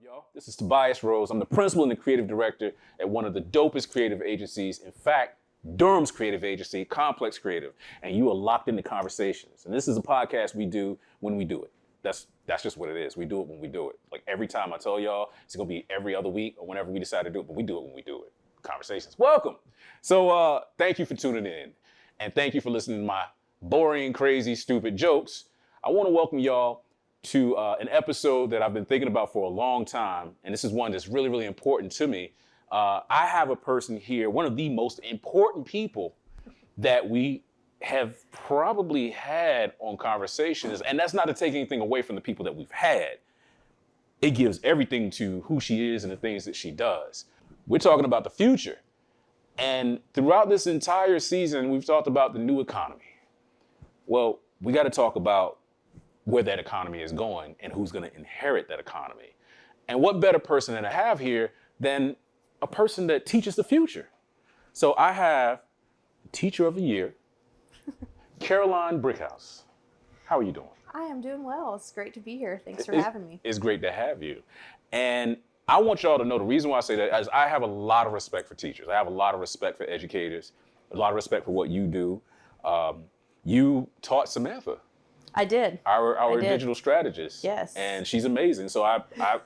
Y'all? This is Tobias Rose. I'm the principal and the creative director at one of the dopest creative agencies. In fact, Durham's creative agency, Kompleks Creative. And you are locked into Konversations. And this is a podcast we do when we do it. That's just what it is. We do it when we do it. Like every time I tell y'all, it's going to be every other week or whenever we decide to do it, but we do it when we do it. Konversations. Welcome. So thank you for tuning in. And thank you for listening to my boring, crazy, stupid jokes. I want to welcome y'all to an episode that I've been thinking about for a long time. And this is one that's really, really important to me. I have a person here, one of the most important people that we have probably had on Konversations. And that's not to take anything away from the people that we've had. It gives everything to who she is and the things that she does. We're talking about the future. And throughout this entire season, we've talked about the new economy. Well, we got to talk about where that economy is going and who's going to inherit that economy. And what better person to have here than a person that teaches the future. So I have Teacher of the Year, Caroline Brickhouse. How are you doing? I am doing well. It's great to be here. Thanks for having me. It's great to have you. And I want y'all to know the reason why I say that is I have a lot of respect for teachers. I have a lot of respect for educators, a lot of respect for what you do. You taught Samantha. I did. Our digital strategist. Yes. And she's amazing. So I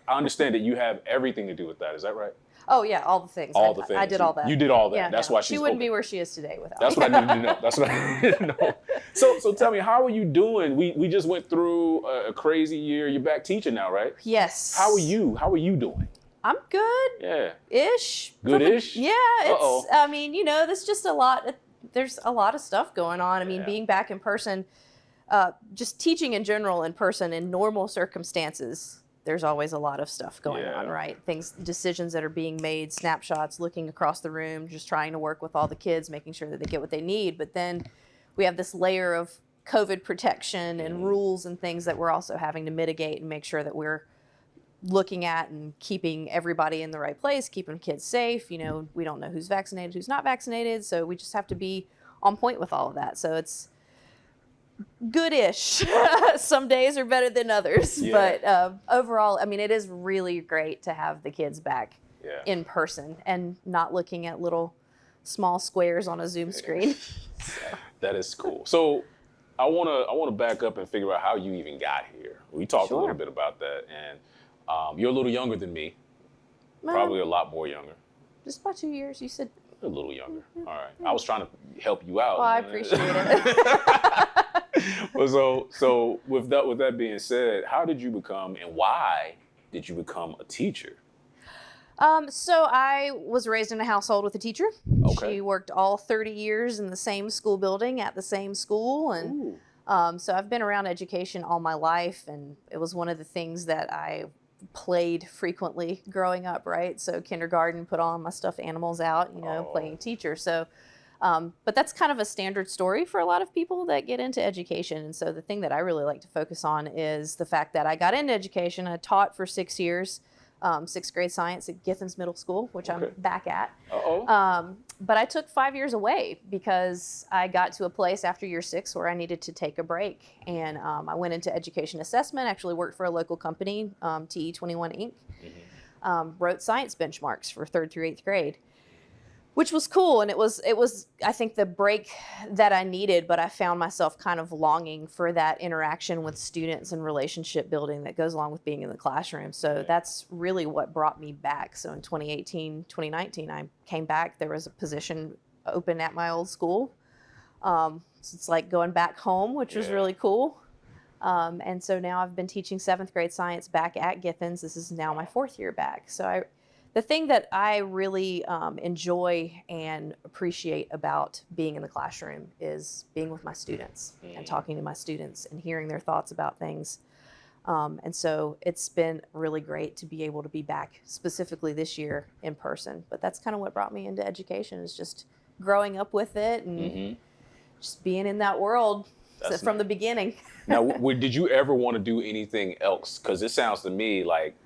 understand that you have everything to do with that. Is that right? Oh yeah, all the things. All the things. I did all that. You did all that. Yeah, That's no, why she's she wouldn't open. be where she is today without That's me. what I needed to know. That's what I needed to know. So tell me, how are you doing? We just went through a crazy year. You're back teaching now, right? Yes. How are you? How are you doing? I'm good. Yeah. Ish. Good-ish? Yeah. It's. I mean, there's just a lot. There's a lot of stuff going on. I mean, being back in person, just teaching in general in person in normal circumstances. There's always a lot of stuff going on, right? Decisions that are being made, snapshots, looking across the room, just trying to work with all the kids, making sure that they get what they need. But then we have this layer of COVID protection and rules and things that we're also having to mitigate and make sure that we're looking at and keeping everybody in the right place, keeping kids safe. We don't know who's vaccinated, who's not vaccinated. So we just have to be on point with all of that. So it's good-ish. Some days are better than others, but overall, I mean, it is really great to have the kids back in person and not looking at little small squares on a Zoom screen. So. That is cool. So I want to back up and figure out how you even got here. We talked a little bit about that, and you're a little younger than me, probably a lot more younger. Just about 2 years, you said. A little younger. All right. I was trying to help you out. Well, I appreciate it. Well, so with that being said, how did you become and why did you become a teacher? So I was raised in a household with a teacher. Okay. She worked all 30 years in the same school building at the same school. And so I've been around education all my life. And it was one of the things that I played frequently growing up, right? So kindergarten, put all my stuffed animals out, playing teacher. So but that's kind of a standard story for a lot of people that get into education. And so the thing that I really like to focus on is the fact that I got into education. I taught for 6 years, sixth grade science at Githens Middle School, which I'm back at. But I took 5 years away because I got to a place after year 6 where I needed to take a break. And I went into education assessment, actually worked for a local company, TE21 Inc., wrote science benchmarks for 3rd through 8th grade. Which was cool, and it was I think the break that I needed, but I found myself kind of longing for that interaction with students and relationship building that goes along with being in the classroom. So that's really what brought me back. So in 2018, 2019, I came back. There was a position open at my old school. So it's like going back home, which was really cool. And so now I've been teaching 7th grade science back at Githens. This is now my 4th year back. So the thing that I really enjoy and appreciate about being in the classroom is being with my students and talking to my students and hearing their thoughts about things. And so it's been really great to be able to be back specifically this year in person. But that's kind of what brought me into education, is just growing up with it and just being in that world from the beginning. Now, did you ever want to do anything else? Because it sounds to me like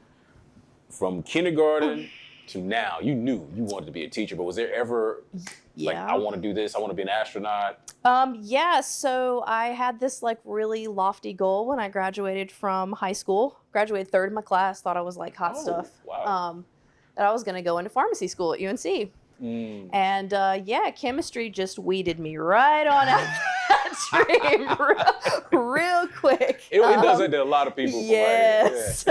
from kindergarten to now, you knew you wanted to be a teacher, but was there ever like, Yeah. I want to do this, I want to be an astronaut? Yeah, so I had this like really lofty goal when I graduated from high school. Graduated third in my class, thought I was like hot stuff. Wow. That I was going to go into pharmacy school at UNC. And yeah, chemistry just weeded me right on out that dream real quick. It does that to a lot of people. Yes.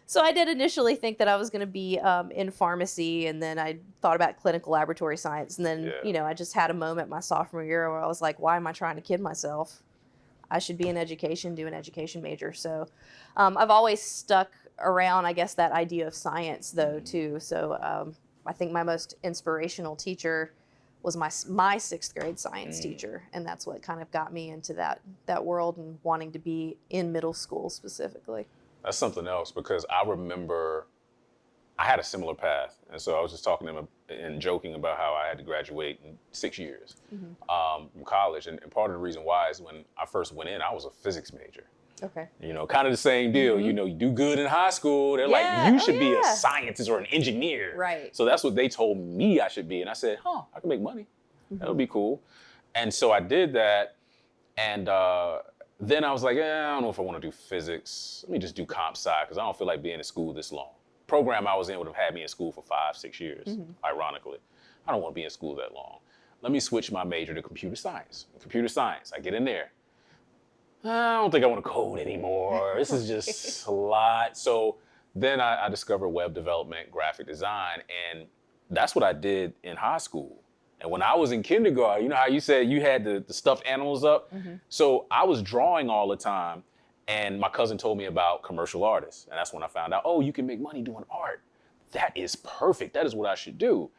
So I did initially think that I was going to be in pharmacy, and then I thought about clinical laboratory science. And then, I just had a moment my sophomore year where I was like, why am I trying to kid myself? I should be in education, do an education major. So I've always stuck around, I guess, that idea of science, though, too. So I think my most inspirational teacher was my sixth grade science teacher. And that's what kind of got me into that world and wanting to be in middle school specifically. That's something else, because I remember I had a similar path. And so I was just talking to him and joking about how I had to graduate in 6 years from college. And part of the reason why is when I first went in, I was a physics major. Okay. Kind of the same deal. You do good in high school. They're like, you should be a scientist or an engineer. Right. So that's what they told me I should be. And I said, I can make money. That would be cool. And so I did that. And then I was like, I don't know if I want to do physics. Let me just do comp sci, because I don't feel like being in school this long. Program I was in would have had me in school for 5-6 years, ironically. I don't want to be in school that long. Let me switch my major to computer science. Computer science, I get in there. I don't think I want to code anymore. This is just a lot. So then I discovered web development, graphic design, and that's what I did in high school. And when I was in kindergarten, you know how you said you had the stuffed animals up? So I was drawing all the time, and my cousin told me about commercial artists. And that's when I found out, you can make money doing art. That is perfect. That is what I should do.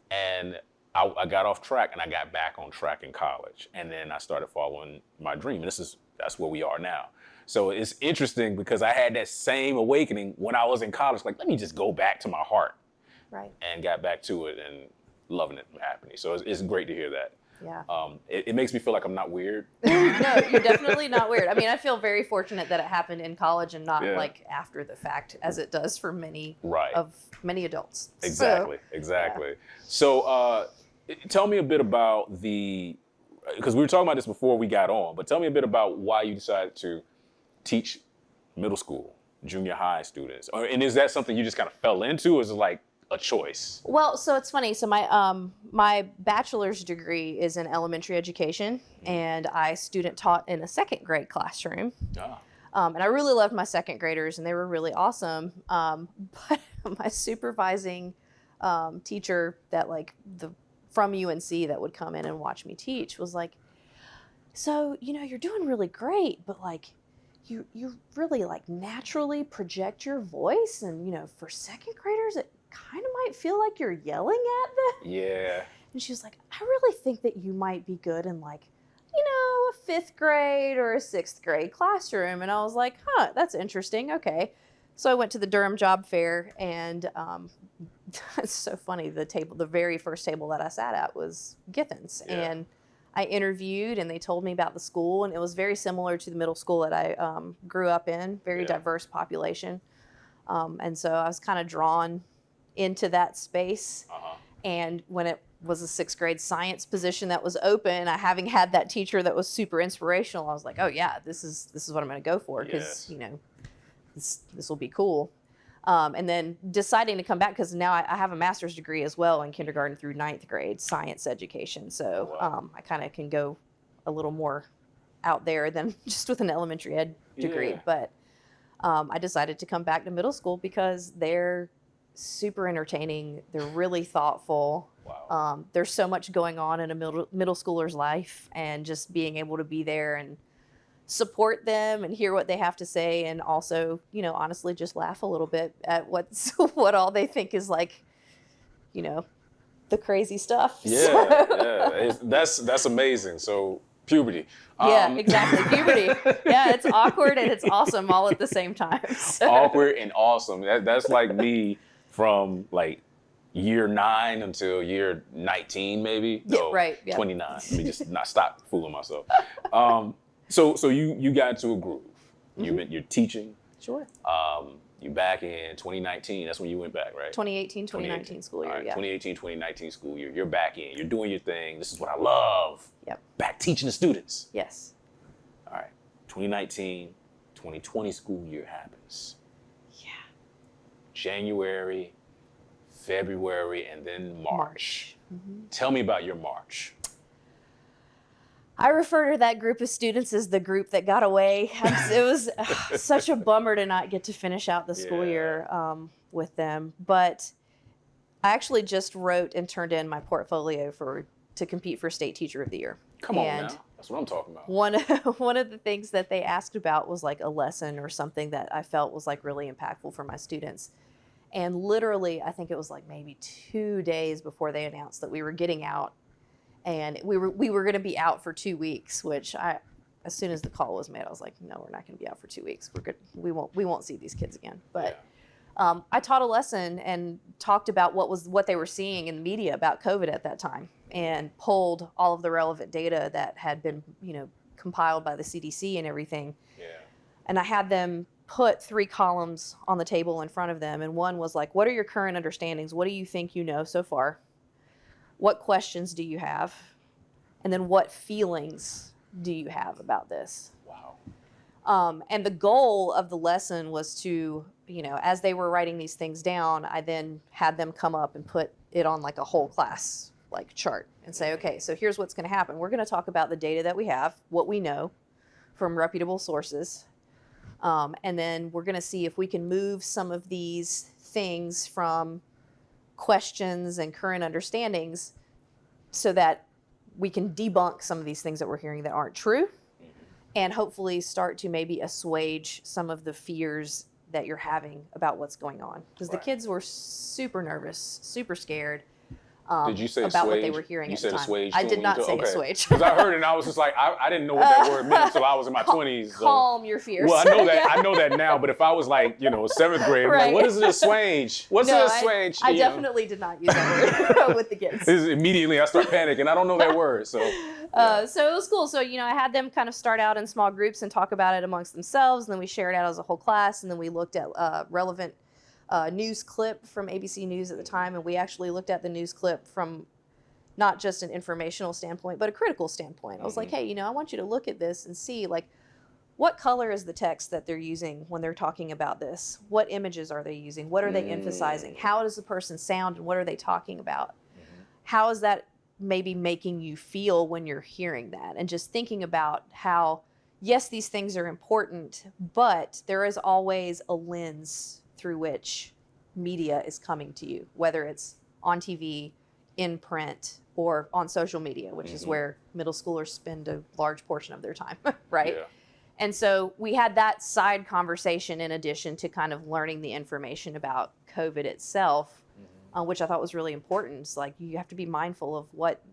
And I got off track, and I got back on track in college. And then I started following my dream. And that's where we are now. So it's interesting because I had that same awakening when I was in college. Like, let me just go back to my heart. Right. And got back to it and loving it and happy. So it's great to hear that. Yeah. It makes me feel like I'm not weird. No, you're definitely not weird. I mean, I feel very fortunate that it happened in college and not like after the fact, as it does for many adults. Exactly. So tell me a bit about because we were talking about this before we got on, but tell me a bit about why you decided to teach middle school, junior high students. And is that something you just kind of fell into, or is it like a choice? Well, so it's funny. So my bachelor's degree is in elementary education, and I student taught in a second grade classroom. And I really loved my second graders, and they were really awesome. But my supervising teacher that from UNC that would come in and watch me teach was like, so, you're doing really great, but you really naturally project your voice. And, for second graders, it kind of might feel like you're yelling at them. Yeah. And she was like, I really think that you might be good in a fifth grade or a sixth grade classroom. And I was like, that's interesting. Okay. So I went to the Durham job fair, and it's so funny. The very first table that I sat at was Githens. Yeah. And I interviewed, and they told me about the school, and it was very similar to the middle school that I grew up in, very diverse population. And so I was kind of drawn into that space. And when it was a sixth grade science position that was open, having had that teacher that was super inspirational, I was like, oh yeah, this is what I'm going to go for, because this will be cool. And then deciding to come back, because now I have a master's degree as well in kindergarten through ninth grade science education. So I kind of can go a little more out there than just with an elementary ed degree. But I decided to come back to middle school because they're super entertaining. They're really thoughtful. Wow. There's so much going on in a middle schooler's life, and just being able to be there and support them and hear what they have to say, and also, honestly, just laugh a little bit at what all they think is the crazy stuff. Yeah. That's amazing. So puberty. Yeah, exactly. Puberty. Yeah, it's awkward and it's awesome all at the same time. So. Awkward and awesome. That's like me from year 9 until year 19, maybe. No, right. Yeah. 29. Let me just not stop fooling myself. So you got into a groove. Mm-hmm. You're teaching. Sure. You back in 2019. That's when you went back, right? 2018, 2019 school year, All right, yeah. 2018, 2019 school year. You're back in. You're doing your thing. This is what I love. Yep. Back teaching the students. Yes. All right. 2019, 2020 school year happens. Yeah. January, February, and then March. Mm-hmm. Tell me about your March. I refer to that group of students as the group that got away. It was such a bummer to not get to finish out the school year with them. But I actually just wrote and turned in my portfolio to compete for State Teacher of the Year. Come on now. That's what I'm talking about. One of the things that they asked about was like a lesson or something that I felt was like really impactful for my students. And literally, I think it was like maybe 2 days before they announced that we were getting out. And we were going to be out for 2 weeks, which as soon as the call was made, I was like, no, we're not going to be out for 2 weeks. We're good. We won't see these kids again. But I taught a lesson and talked about what they were seeing in the media about COVID at that time, and pulled all of the relevant data that had been, compiled by the CDC and everything. Yeah. And I had them put 3 columns on the table in front of them, and one was like, what are your current understandings? What do you think you know so far? What questions do you have? And then what feelings do you have about this? Wow. And the goal of the lesson was to, as they were writing these things down, I then had them come up and put it on like a whole class like chart and say, okay, so here's what's going to happen. We're going to talk about the data that we have, what we know from reputable sources. And then we're going to see if we can move some of these things from questions and current understandings so that we can debunk some of these things that we're hearing that aren't true, and hopefully start to maybe assuage some of the fears that you're having about what's going on. Because the kids were super nervous, super scared. Did you say about assuage? What they were hearing you at said the time. Assuage I did not say assuage. Because I heard it and I was just like, I didn't know what that word meant until I was in my 20s. So. Calm your fears. Well, I know that. I know that now. But if I was like, 7th grade, I'm like, what is an assuage? What's an assuage? I definitely did not use that word with the kids. Immediately, I start panicking. I don't know that word. So. Yeah. So it was cool. So, I had them kind of start out in small groups and talk about it amongst themselves. And then we shared it out as a whole class. And then we looked at relevant news clip from ABC News at the time. And we actually looked at the news clip from not just an informational standpoint, but a critical standpoint. I was like, hey, I want you to look at this and see, like, what color is the text that they're using when they're talking about this? What images are they using? What are they emphasizing? How does the person sound and what are they talking about? How is that maybe making you feel when you're hearing that? And just thinking about how, yes, these things are important, but there is always a lens through which media is coming to you, whether it's on TV, in print, or on social media, which is where middle schoolers spend a large portion of their time, right? Yeah. And so we had that side conversation in addition to kind of learning the information about COVID itself, which I thought was really important. It's like you have to be mindful of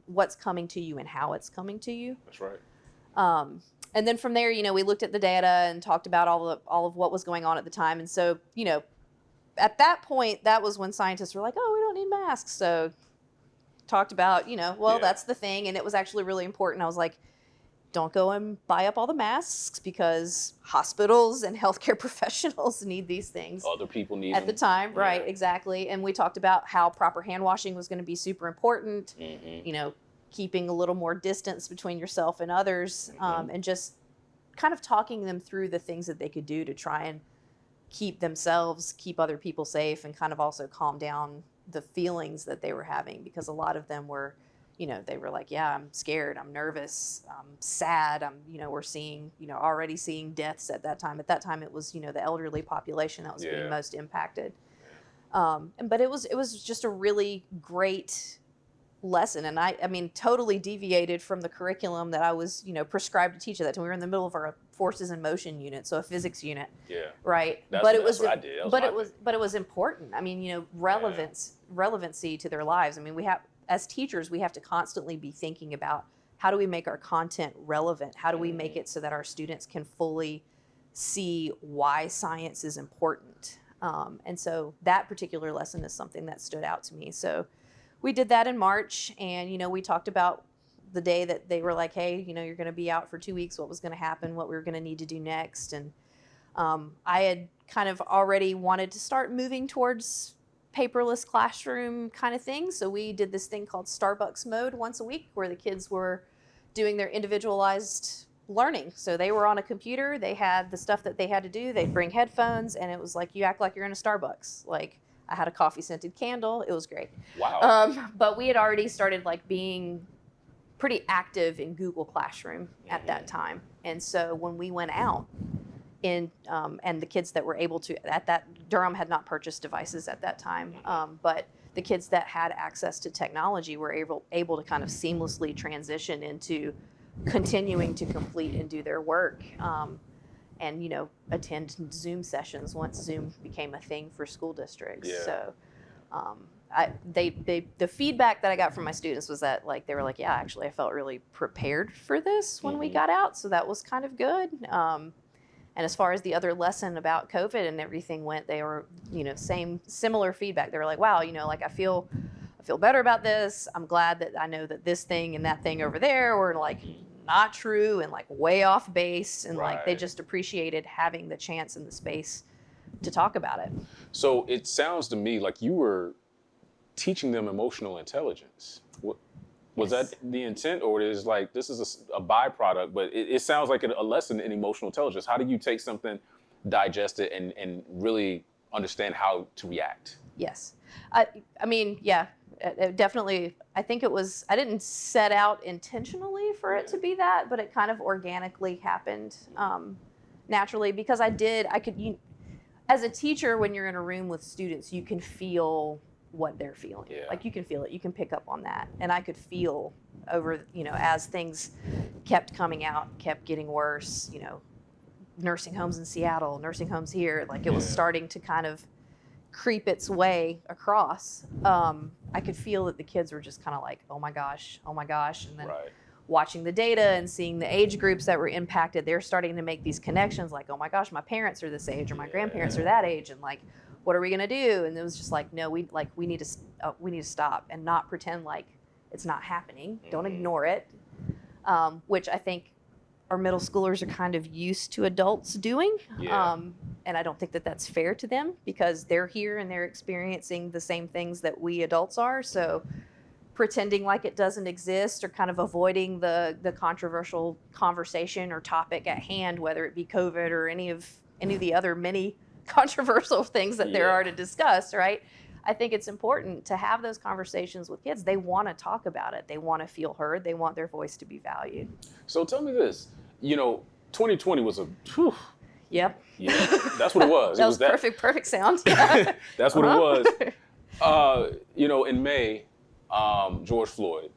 what's coming to you and how it's coming to you. That's right. And then from there, we looked at the data and talked about all of what was going on at the time. And so, at that point, that was when scientists were like, oh, we don't need masks. So talked about, that's the thing. And it was actually really important. I was like, don't go and buy up all the masks because hospitals and healthcare professionals need these things. Other people need them. At the time, yeah. Right, exactly. And we talked about how proper hand washing was going to be super important, keeping a little more distance between yourself and others, and just kind of talking them through the things that they could do to try and keep themselves, keep other people safe, and kind of also calm down the feelings that they were having, because a lot of them were, they were like, yeah, I'm scared, I'm nervous, I'm sad, we're seeing, already seeing deaths at that time. At that time, it was, the elderly population that was being most impacted. But it was just a really great lesson. And I totally deviated from the curriculum that I was, prescribed to teach at that time. We were in the middle of our forces in motion unit, so a physics unit. Yeah. Right. That's what I did. But it was important. Relevancy to their lives. We have, as teachers, we have to constantly be thinking about how do we make our content relevant? How do we make it so that our students can fully see why science is important? And so that particular lesson is something that stood out to me. So we did that in March, and, we talked about the day that they were like, hey, you're going to be out for 2 weeks, what was going to happen, what we were going to need to do next. And I had kind of already wanted to start moving towards paperless classroom kind of thing. So we did this thing called Starbucks mode once a week, where the kids were doing their individualized learning. So they were on a computer, they had the stuff that they had to do, they'd bring headphones, and it was like, you act like you're in a Starbucks. Like, I had a coffee scented candle. It was great. Wow. But we had already started like being pretty active in Google Classroom at that time. And so when we went out and the kids that were able to, Durham had not purchased devices at that time, but the kids that had access to technology were able to kind of seamlessly transition into continuing to complete and do their work, and, you know, attend Zoom sessions once Zoom became a thing for school districts. Yeah. So the feedback that I got from my students was that, like, they were like, yeah, actually I felt really prepared for this when we got out, so that was kind of good. And as far as the other lesson about COVID and everything went, they were, you know, similar feedback. They were like, wow, you know, like I feel better about this. I'm glad that I know that this thing and that thing over there were like not true and like way off base, and like they just appreciated having the chance and the space to talk about it. So it sounds to me like you were teaching them emotional intelligence. Was that the intent, or is like this is a byproduct? But it sounds like a lesson in emotional intelligence. How do you take something, digest it, and really understand how to react? Yes, I mean, yeah, definitely. I think it was. I didn't set out intentionally for it to be that, but it kind of organically happened naturally, because I could. As a teacher, when you're in a room with students, you can feel what they're feeling. Yeah. Like, you can feel it, you can pick up on that. And I could feel over, you know, as things kept coming out, kept getting worse, you know, nursing homes in Seattle, nursing homes here, like it was starting to kind of creep its way across. I could feel that the kids were just kind of like, oh my gosh. And then watching the data and seeing the age groups that were impacted, they're starting to make these connections like, oh my gosh, my parents are this age, or my grandparents are that age, and like, what are we gonna do? And it was just like, no, we need to stop and not pretend like it's not happening. Don't ignore it, which I think our middle schoolers are kind of used to adults doing. And I don't think that that's fair to them, because they're here and they're experiencing the same things that we adults are. So pretending like it doesn't exist, or kind of avoiding the controversial conversation or topic at hand, whether it be COVID or any of the other many controversial things that there are to discuss, right? I think it's important to have those conversations with kids. They want to talk about it. They want to feel heard. They want their voice to be valued. So tell me this, you know, 2020 was a, whew. Yep. Yeah, that's what it was. That was perfect sound. That's what it was. You know, in May, George Floyd,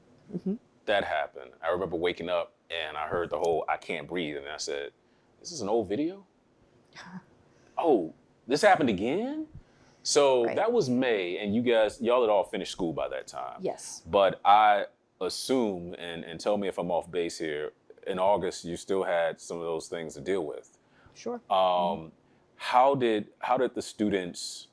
that happened. I remember waking up and I heard the whole "I can't breathe," and I said, "Is this an old video? Oh, this happened again?" So that was May, and y'all had all finished school by that time. Yes. But I assume, and tell me if I'm off base here, in August you still had some of those things to deal with. Sure. How did the students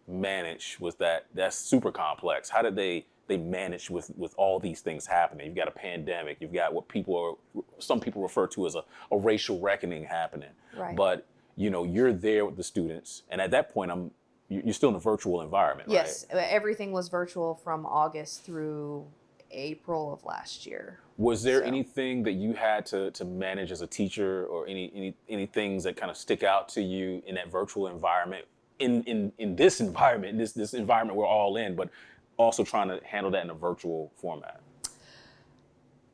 manage with that? That's super complex. How did they manage with all these things happening? You've got a pandemic. You've got what some people refer to as a racial reckoning happening. Right. But you know, you're there with the students, and at that point, you're still in a virtual environment, right? Yes, everything was virtual from August through April of last year. Was there anything that you had to manage as a teacher, or any things that kind of stick out to you in that virtual environment, in this environment, this environment we're all in, but also trying to handle that in a virtual format?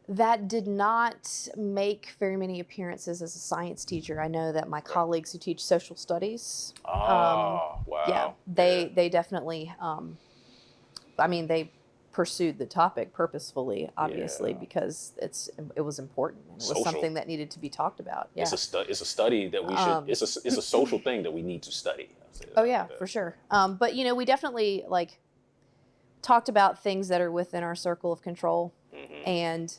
That did not make very many appearances as a science teacher. I know that my colleagues who teach social studies, wow. Yeah, they definitely, I mean, they pursued the topic purposefully, obviously, because it was important, and it was something that needed to be talked about. Yeah. It's a study that we should. It's a social thing that we need to study. Oh yeah, for sure. But you know, we definitely like talked about things that are within our circle of control, and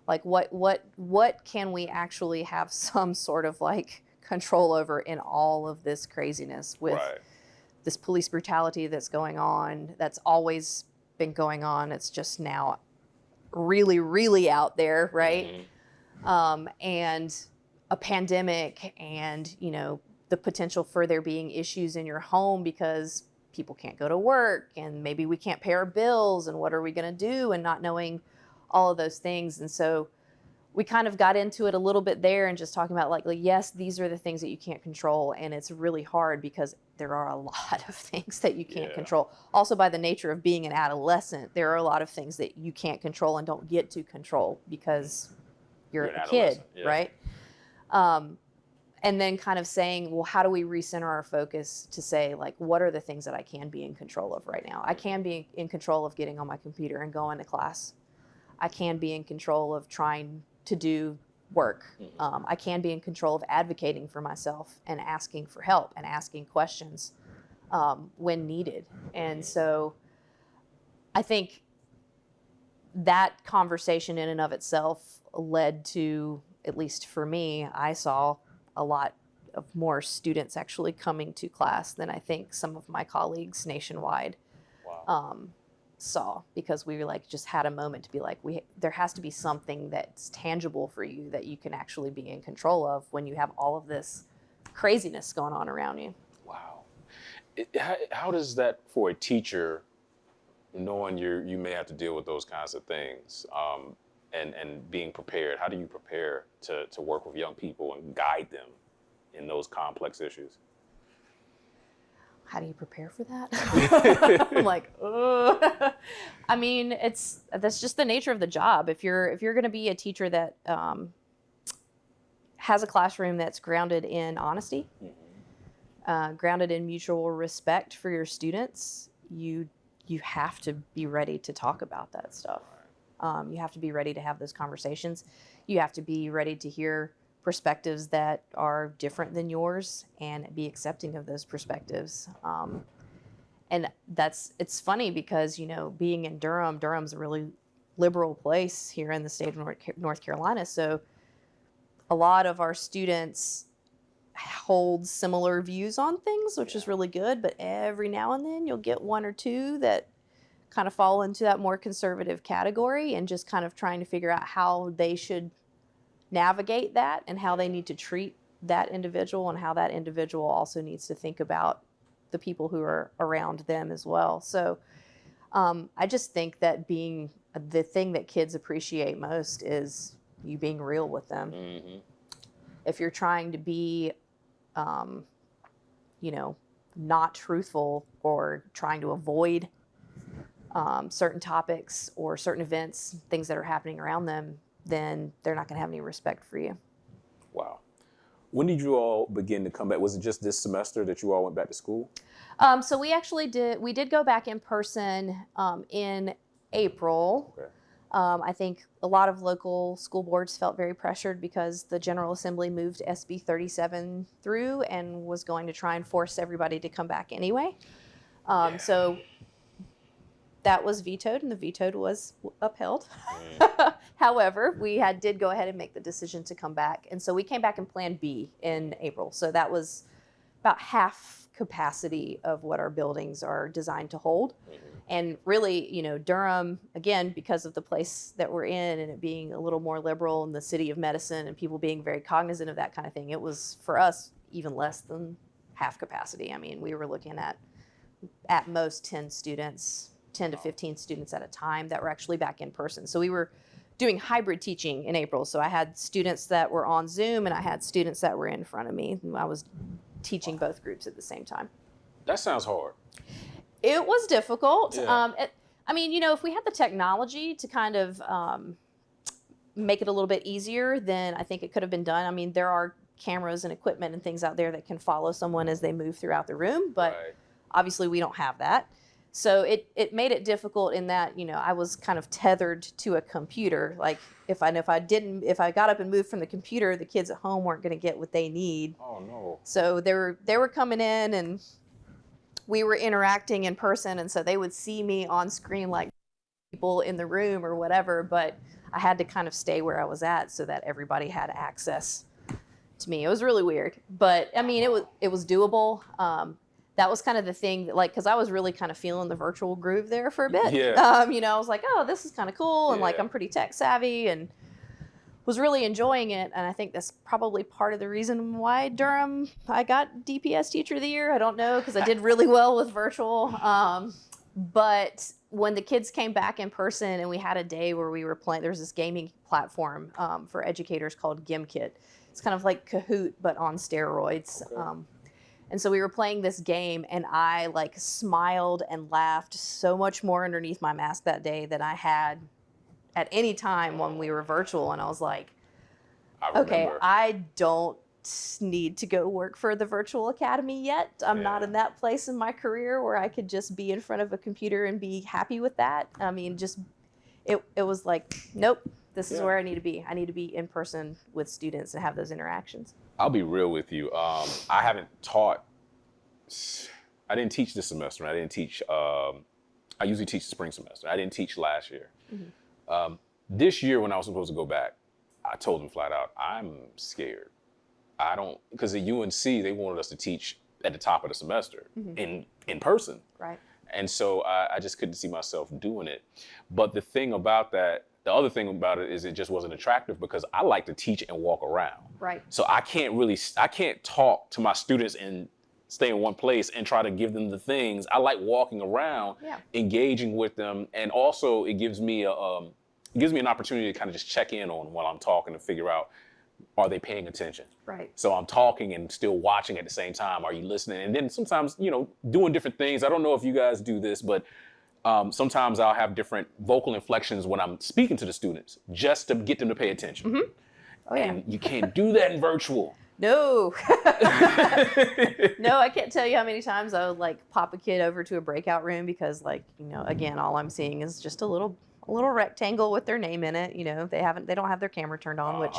like what can we actually have some sort of like control over in all of this craziness with this police brutality that's going on, that's always been going on. It's just now really, really out there, right? And a pandemic, and, you know, the potential for there being issues in your home because people can't go to work and maybe we can't pay our bills and what are we going to do, and not knowing all of those things. And so we kind of got into it a little bit there and just talking about like, yes, these are the things that you can't control. And it's really hard because there are a lot of things that you can't control. Also, by the nature of being an adolescent, there are a lot of things that you can't control and don't get to control because you're a kid, right? And then kind of saying, well, how do we recenter our focus to say, like, what are the things that I can be in control of right now? I can be in control of getting on my computer and going to class. I can be in control of trying to do work. I can be in control of advocating for myself and asking for help and asking questions when needed. And so I think that conversation in and of itself led to, at least for me, I saw a lot of more students actually coming to class than I think some of my colleagues nationwide saw, because we like just had a moment to be like, there has to be something that's tangible for you that you can actually be in control of when you have all of this craziness going on around you. Wow. How does that, for a teacher, knowing you may have to deal with those kinds of things, and being prepared, how do you prepare to work with young people and guide them in those complex issues? How do you prepare for that? I'm like, ugh. I mean, that's just the nature of the job. If you're going to be a teacher that has a classroom that's grounded in honesty, grounded in mutual respect for your students, you have to be ready to talk about that stuff. You have to be ready to have those conversations. You have to be ready to hear perspectives that are different than yours and be accepting of those perspectives. And it's funny because, being in Durham's a really liberal place here in the state of North Carolina. So a lot of our students hold similar views on things, which is really good. But every now and then you'll get one or two that kind of fall into that more conservative category, and just kind of trying to figure out how they should navigate that and how they need to treat that individual, and how that individual also needs to think about the people who are around them as well. So I just think that the thing that kids appreciate most is you being real with them. If you're trying to be, not truthful or trying to avoid certain topics or certain events, things that are happening around them, then they're not going to have any respect for you. Wow. When did you all begin to come back? Was it just this semester that you all went back to school? So we actually did go back in person in April. Okay. I think a lot of local school boards felt very pressured because the General Assembly moved SB 37 through and was going to try and force everybody to come back anyway. So that was vetoed, and the veto was upheld. However, we did go ahead and make the decision to come back. And so we came back in Plan B in April. So that was about half capacity of what our buildings are designed to hold. And really, Durham, again, because of the place that we're in and it being a little more liberal in the city of medicine and people being very cognizant of that kind of thing, it was, for us, even less than half capacity. I mean, we were looking at most 10 to 15 students at a time that were actually back in person. So we were doing hybrid teaching in April. So I had students that were on Zoom and I had students that were in front of me. I was teaching both groups at the same time. That sounds hard. It was difficult. Yeah. If we had the technology to kind of make it a little bit easier, then I think it could have been done. I mean, there are cameras and equipment and things out there that can follow someone as they move throughout the room, but obviously we don't have that. So it made it difficult in that, I was kind of tethered to a computer. Like if I got up and moved from the computer, the kids at home weren't going to get what they need. Oh no. So they were coming in and we were interacting in person, and so they would see me on screen like people in the room or whatever, but I had to kind of stay where I was at so that everybody had access to me. It was really weird, but I mean, it was doable. That was kind of the thing that, because I was really kind of feeling the virtual groove there for a bit. Yeah. I was like, oh, this is kind of cool. And Yeah. I'm pretty tech savvy. And was really enjoying it. And I think that's probably part of the reason why Durham, I got DPS Teacher of the Year. I don't know, because I did really well with virtual. But when the kids came back in person and we had a day where we were playing, there's this gaming platform for educators called GimKit. It's kind of like Kahoot, but on steroids. Okay. And so we were playing this game, and I like smiled and laughed so much more underneath my mask that day than I had at any time when we were virtual. And I was like, okay, I don't need to go work for the virtual academy yet. I'm not in that place in my career where I could just be in front of a computer and be happy with that. I mean, just it was like, nope, this is where I need to be. I need to be in person with students and have those interactions. I'll be real with you. I haven't taught. I didn't teach this semester. I didn't teach. I usually teach the spring semester. I didn't teach last year. Mm-hmm. This year, when I was supposed to go back, I told them flat out, I'm scared. I don't, because at UNC, they wanted us to teach at the top of the semester in person. Right. And so I just couldn't see myself doing it. But the thing about that, the other thing about it is it just wasn't attractive because I like to teach and walk around. Right. So I can't talk to my students and stay in one place and try to give them the things. I like walking around, engaging with them. And also it gives me an opportunity to kind of just check in on while I'm talking to figure out, are they paying attention? Right. So I'm talking and still watching at the same time. Are you listening? And then sometimes, doing different things. I don't know if you guys do this, but sometimes I'll have different vocal inflections when I'm speaking to the students just to get them to pay attention. Mm-hmm. Oh, yeah. And you can't do that in virtual. No. No, I can't tell you how many times I would like pop a kid over to a breakout room because again, all I'm seeing is just a little rectangle with their name in it. They don't have their camera turned on, which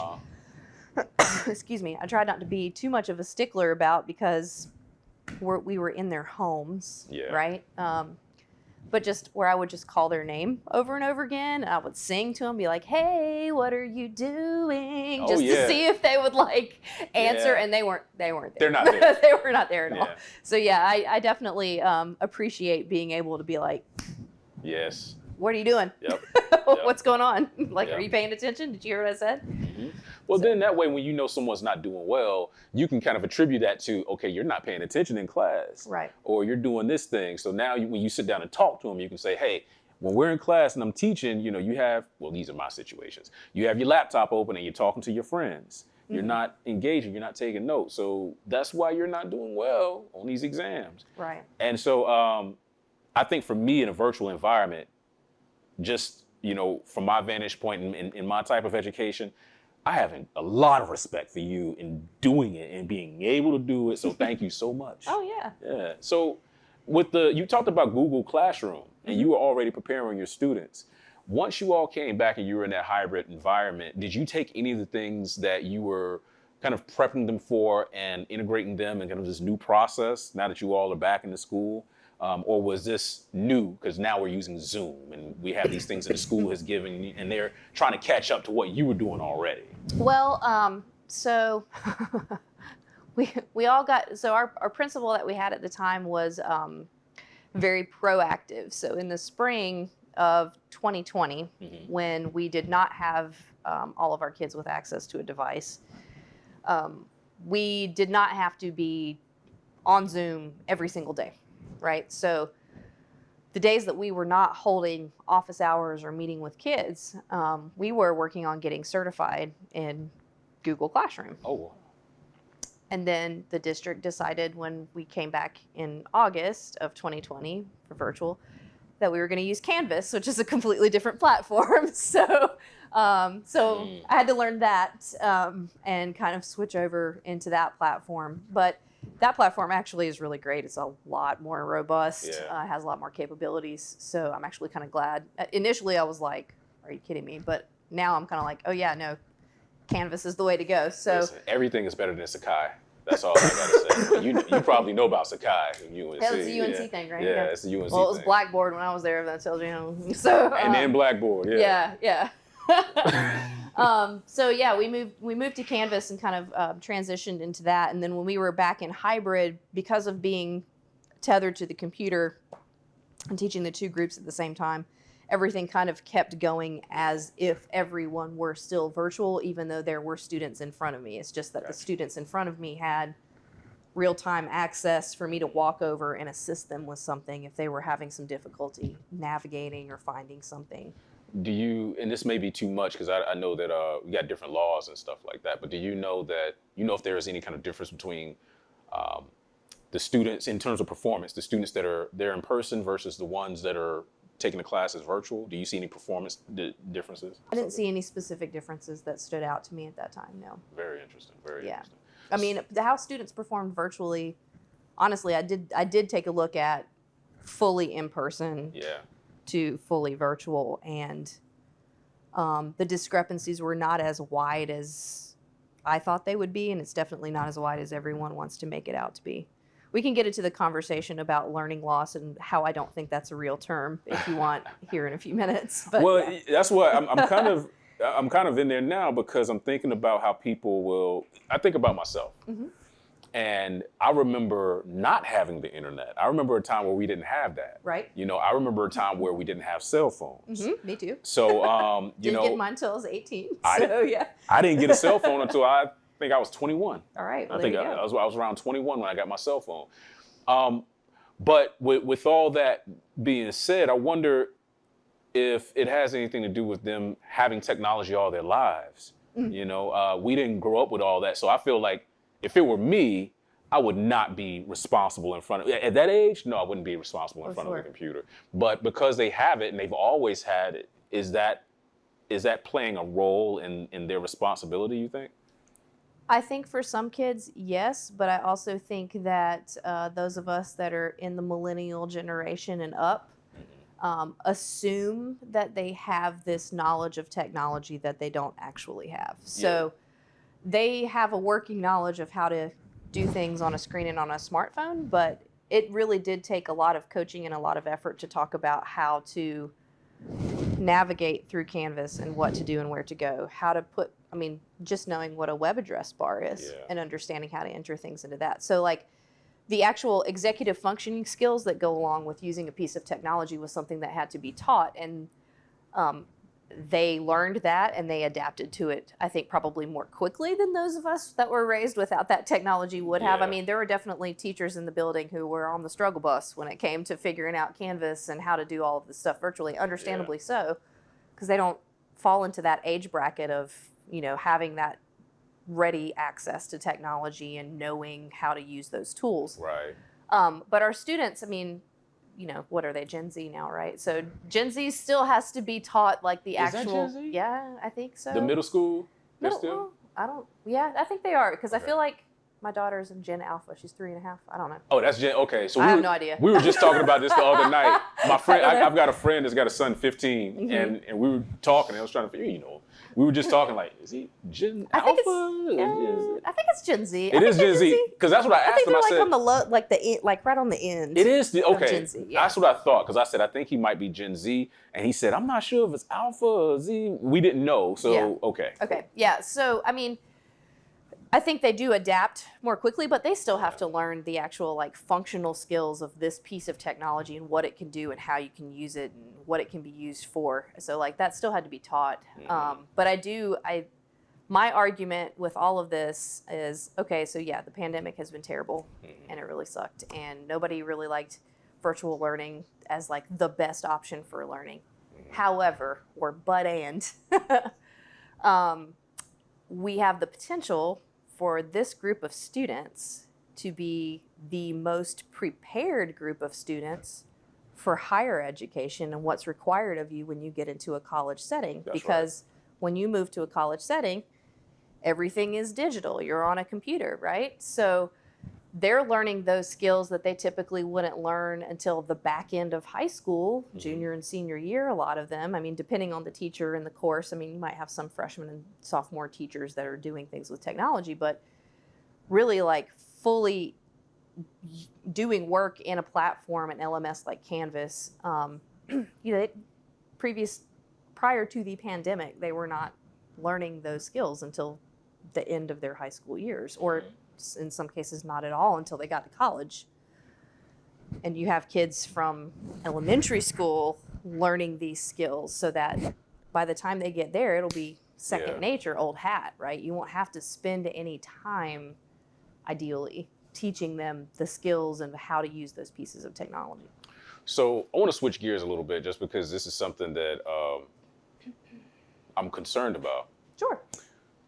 excuse me, I tried not to be too much of a stickler about because we were in their homes, right? But just where I would just call their name over and over again, and I would sing to them, be like, "Hey, what are you doing?" Just to see if they would answer, and they weren't there. They're not there. They were not there at all. So I definitely appreciate being able to be like, yes. What are you doing? Yep. What's going on? Are you paying attention? Did you hear what I said? Mm-hmm. Well, then that way, when someone's not doing well, you can kind of attribute that to, okay, you're not paying attention in class. Right. Or you're doing this thing. So now when you sit down and talk to them, you can say, hey, when we're in class and I'm teaching, you have, these are my situations. You have your laptop open and you're talking to your friends. Mm-hmm. You're not engaging. You're not taking notes. So that's why you're not doing well on these exams. Right. And so I think for me in a virtual environment, just, from my vantage point in my type of education, I have a lot of respect for you in doing it and being able to do it. So thank you so much. Oh, yeah. Yeah. So you talked about Google Classroom and you were already preparing your students. Once you all came back and you were in that hybrid environment, did you take any of the things that you were kind of prepping them for and integrating them in kind of this new process now that you all are back in the school? Or was this new because now we're using Zoom and we have these things that the school has given and they're trying to catch up to what you were doing already? Well, so we all got, so our principal that we had at the time was very proactive. So in the spring of 2020, when we did not have all of our kids with access to a device, we did not have to be on Zoom every single day. Right. So the days that we were not holding office hours or meeting with kids, we were working on getting certified in Google Classroom. Oh. And then the district decided when we came back in August of 2020 for virtual that we were going to use Canvas, which is a completely different platform. So I had to learn that and kind of switch over into that platform. But that platform actually is really great. It's a lot more robust, has a lot more capabilities. So I'm actually kind of glad. Initially, I was like, are you kidding me? But now I'm kind of like, oh, yeah, no, Canvas is the way to go. So listen, everything is better than Sakai. That's all I got to say. You probably know about Sakai from UNC. That was the UNC thing, right? Yeah, it's the UNC thing. Well, it was Blackboard when I was there, if that tells you. So, and then Blackboard, Yeah. So yeah, we moved to Canvas and kind of transitioned into that. And then when we were back in hybrid, because of being tethered to the computer and teaching the two groups at the same time, everything kind of kept going as if everyone were still virtual, even though there were students in front of me. It's just that the students in front of me had real-time access for me to walk over and assist them with something if they were having some difficulty navigating or finding something. Do you, and this may be too much because I know that we got different laws and stuff like that, but do you know if there is any kind of difference between the students in terms of performance, the students that are there in person versus the ones that are taking the classes virtual? Do you see any performance differences? I didn't see any specific differences that stood out to me at that time, no. Very interesting, very interesting. I mean, how students performed virtually, honestly, I did take a look at fully in person to fully virtual, and the discrepancies were not as wide as I thought they would be, and it's definitely not as wide as everyone wants to make it out to be. We can get into the conversation about learning loss and how I don't think that's a real term if you want here in a few minutes. But, well, that's what I'm kind of in there now because I'm thinking about how people will. I think about myself, and I remember not having the internet. I remember a time where we didn't have that. Right. You know, I remember a time where we didn't have cell phones. Me too. So, didn't get mine until I was 18. I didn't get a cell phone until I think I was 21. All right. Well, I think I was around 21 when I got my cell phone. But with all that being said, I wonder if it has anything to do with them having technology all their lives. You know, we didn't grow up with all that. So I feel like if it were me, I would not be responsible in front of, at that age, no, I wouldn't be responsible in front of the computer. But because they have it and they've always had it, is that playing a role in their responsibility, you think? I think for some kids, yes, but I also think that those of us that are in the millennial generation and up assume that they have this knowledge of technology that they don't actually have. So they have a working knowledge of how to do things on a screen and on a smartphone, but it really did take a lot of coaching and a lot of effort to talk about how to navigate through Canvas and what to do and where to go, how to put, I mean, just knowing what a web address bar is and understanding how to enter things into that. So like the actual executive functioning skills that go along with using a piece of technology was something that had to be taught, and they learned that and they adapted to it, I think, probably more quickly than those of us that were raised without that technology would have. I mean, there were definitely teachers in the building who were on the struggle bus when it came to figuring out Canvas and how to do all of this stuff virtually, understandably so, because they don't fall into that age bracket of, you know, having that ready access to technology and knowing how to use those tools. Right. But our students, I mean, you know, what are they, Gen Z now, right? So Gen Z still has to be taught like the actual. Is that Gen Z? Yeah, I think so. The middle school? I don't, I think they are, because I feel like my daughter's in Gen Alpha. She's 3.5. I don't know. Oh, that's Gen, okay. So I have no idea. We were just talking about this the other night. My friend, I've got a friend that's got a son 15, and we were talking, and I was trying to figure, you know, we were just talking like, is he Gen Alpha? I think it's Gen Z. It is Gen Z, because that's what I asked him. I think they're like on the low, like right on the end. It is okay. Gen Z, That's what I thought, because I said I think he might be Gen Z, and he said I'm not sure if it's Alpha or Z. We didn't know, so okay. Okay, yeah. So I mean, I think they do adapt more quickly, but they still have to learn the actual like functional skills of this piece of technology and what it can do and how you can use it and what it can be used for. So like that still had to be taught. But my argument with all of this is, okay, so yeah, the pandemic has been terrible and it really sucked, and nobody really liked virtual learning as like the best option for learning. However, we have the potential for this group of students to be the most prepared group of students for higher education and what's required of you when you get into a college setting. Because when you move to a college setting, everything is digital. You're on a computer, right? So they're learning those skills that they typically wouldn't learn until the back end of high school, junior and senior year, a lot of them. I mean, depending on the teacher and the course, I mean, you might have some freshman and sophomore teachers that are doing things with technology, but really like fully doing work in a platform, an LMS like Canvas, you know, prior to the pandemic, they were not learning those skills until the end of their high school years, or in some cases not at all until they got to college. And you have kids from elementary school learning these skills so that by the time they get there, it'll be second nature, old hat, right? You won't have to spend any time, ideally, teaching them the skills and how to use those pieces of technology. So I want to switch gears a little bit just because this is something that I'm concerned about. Sure.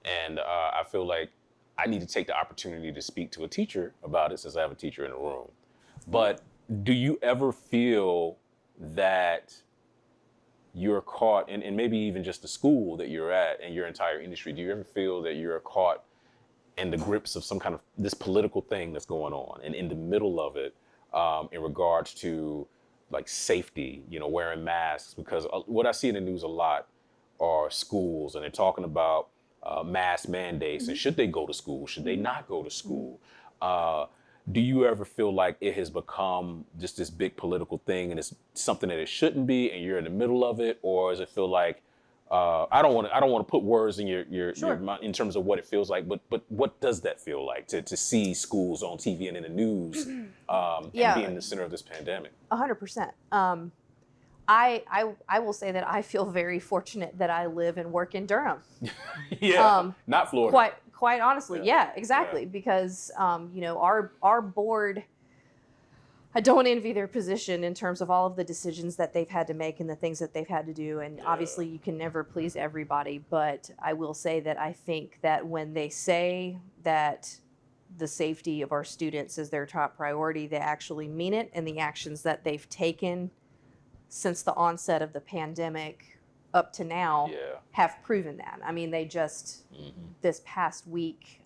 And I feel like I need to take the opportunity to speak to a teacher about it since I have a teacher in the room. But do you ever feel that you're caught, and maybe even just the school that you're at and your entire industry, do you ever feel that you're caught in the grips of some kind of this political thing that's going on and in the middle of it in regards to like safety, you know, wearing masks? Because what I see in the news a lot are schools, and they're talking about mask mandates and should they go to school, should they not go to school? Do you ever feel like it has become just this big political thing and it's something that it shouldn't be and you're in the middle of it? Or does it feel like, I don't want to put words in your mind in terms of what it feels like, but what does that feel like to see schools on TV and in the news and be in the center of this pandemic? 100%. I will say that I feel very fortunate that I live and work in Durham. Not Florida. Quite honestly, exactly. Because you know, our board, I don't envy their position in terms of all of the decisions that they've had to make and the things that they've had to do. And obviously, you can never please everybody. But I will say that I think that when they say that the safety of our students is their top priority, they actually mean it, and the actions that they've taken since the onset of the pandemic up to now have proven that. I mean, they just this past week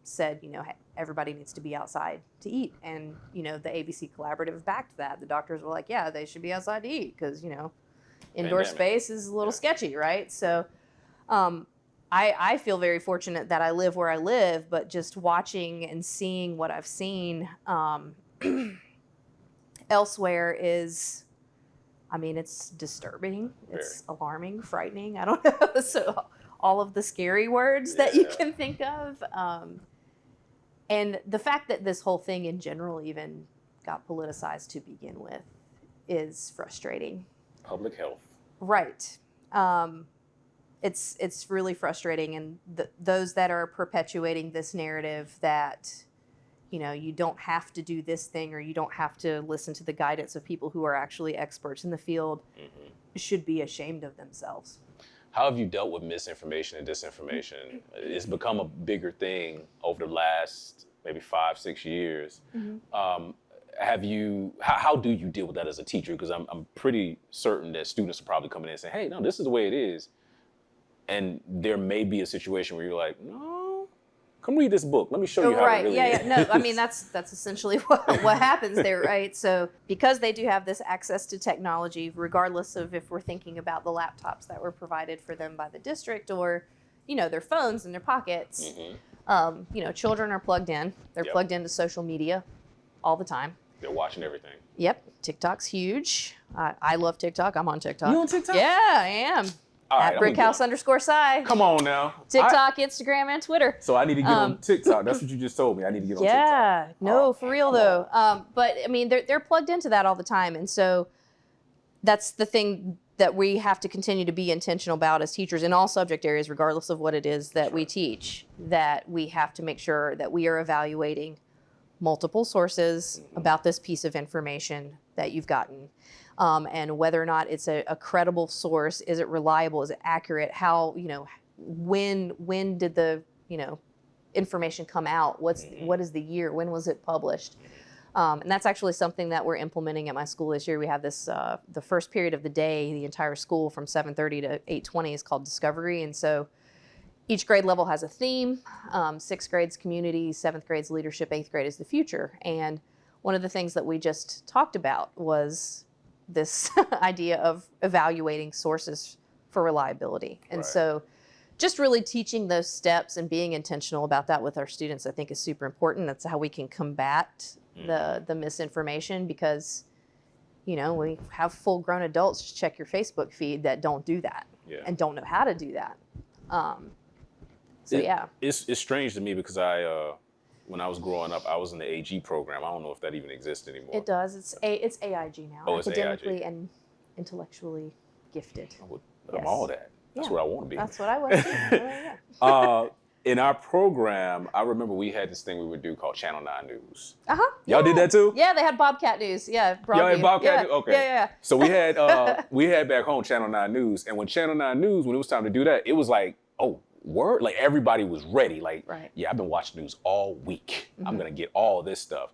said, you know, everybody needs to be outside to eat. And, you know, the ABC Collaborative backed that. The doctors were like, yeah, they should be outside to eat because, you know, indoor space is a little sketchy, right? So I feel very fortunate that I live where I live, but just watching and seeing what I've seen elsewhere is, I mean, it's disturbing. It's alarming, frightening. I don't know. So all of the scary words that you can think of. And the fact that this whole thing in general even got politicized to begin with is frustrating. Public health. Right. It's really frustrating. And those that are perpetuating this narrative that, you know, you don't have to do this thing or you don't have to listen to the guidance of people who are actually experts in the field should be ashamed of themselves. How have you dealt with misinformation and disinformation? It's become a bigger thing over the last maybe 5-6 years. How do you deal with that as a teacher? Because I'm pretty certain that students are probably coming in and saying, hey, no, this is the way it is. And there may be a situation where you're like, no, come read this book. Let me show you how it really is. No, I mean, that's essentially what happens there, right? So because they do have this access to technology, regardless of if we're thinking about the laptops that were provided for them by the district or, you know, their phones in their pockets, you know, children are plugged in. They're plugged into social media all the time. They're watching everything. Yep. TikTok's huge. I love TikTok. I'm on TikTok. You on TikTok? Yeah, I am. At Brickhouse_Sci. Come on now. TikTok, Instagram, and Twitter. So I need to get on TikTok. That's what you just told me. I need to get on TikTok. Yeah, no, for real though. But I mean, they're plugged into that all the time, and so that's the thing that we have to continue to be intentional about as teachers in all subject areas, regardless of what it is that we teach. That we have to make sure that we are evaluating multiple sources about this piece of information that you've gotten. And whether or not it's a credible source, is it reliable, is it accurate, how, you know, when did the, you know, information come out, what is the year, when was it published? And that's actually something that we're implementing at my school this year. We have this, the first period of the day, the entire school from 7:30 to 8:20 is called Discovery. And so each grade level has a theme. 6th grade's community, 7th grade's leadership, 8th grade is the future. And one of the things that we just talked about was this idea of evaluating sources for reliability. And so just really teaching those steps and being intentional about that with our students, I think is super important. That's how we can combat the misinformation, because, you know, we have full grown adults, just check your Facebook feed, that don't do that and don't know how to do that. It's strange to me because when I was growing up, I was in the AG program. I don't know if that even exists anymore. It does. It's AIG now. Oh, it's academically AIG. and intellectually gifted. I'm all that. That's what I want to be. That's what I was too. In our program, I remember we had this thing we would do called Channel 9 News. Y'all did that too? Yeah, they had Bobcat News. Yeah, Y'all had Bobcat News? Okay. Yeah. So we had back home Channel 9 News, and when Channel 9 News, when it was time to do that, it was like, oh, word? Like everybody was ready. Like, yeah, I've been watching news all week. I'm gonna get all this stuff.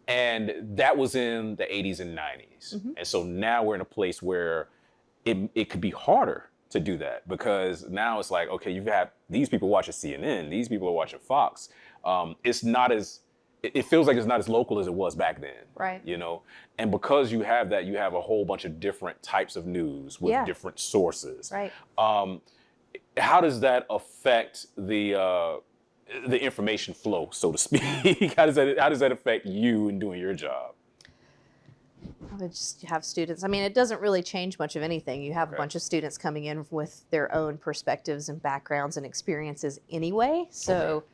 And that was in the 80s and 90s. And so now we're in a place where it could be harder to do that, because now it's like, okay, you've had these people watching CNN, these people are watching Fox. It's not as, it feels like it's not as local as it was back then. Right. You know, and because you have that, you have a whole bunch of different types of news with different sources. Right. How does that affect the information flow, so to speak? How does that affect you in doing your job? I would just have students. I mean, it doesn't really change much of anything. You have a bunch of students coming in with their own perspectives and backgrounds and experiences anyway. So